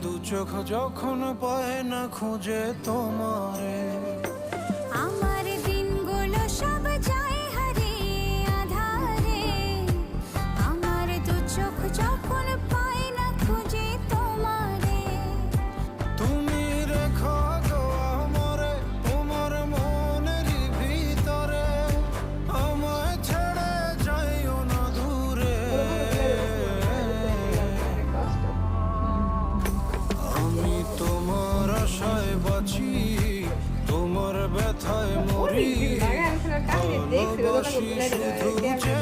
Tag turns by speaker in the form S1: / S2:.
S1: দু চোখ যখন পায় না খুঁজে তোমারে,
S2: আমার দিনগুলো সব যায় হারিয়ে আধারে, আমার দু চোখ যখন পায় না খুঁজে তোমারে।
S1: তুমি রেখো গো আমারে তোমার মনেরই ভিতরে, আমায় ছেড়ে যাইও না দূরে। আমি তোমার আশায় বাঁচি, তোমার ব্যথায় মরি, ভালোবাসি শুধু যে